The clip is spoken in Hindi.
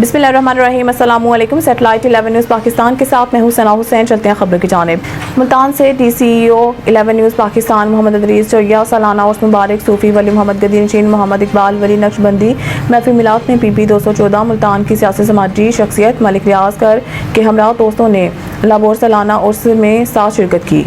बिस्मिल्लाहिर्रहमानिर्रहीम। अस्सलामुअलैकुम। सैटेलाइट 11 न्यूज़ पाकिस्तान के साथ मैं हूं सना हुसैन। चलते हैं खबर की जानिब। मुल्तान से DCEO 11 न्यूज़ पाकिस्तान मोहम्मद अदरीस चौया सालाना उर्स मुबारक सूफ़ी वली मोहम्मद गदीर नशीन मोहम्मद इकबाल वली नक्शबंदी महफिल मिलाद में PP 214 मुल्तान की सियासी समाजी शख्सियत मलिक रियाज कर के हमरा दोस्तों ने लाहौर सालाना उर्स में साथ शिरकत की।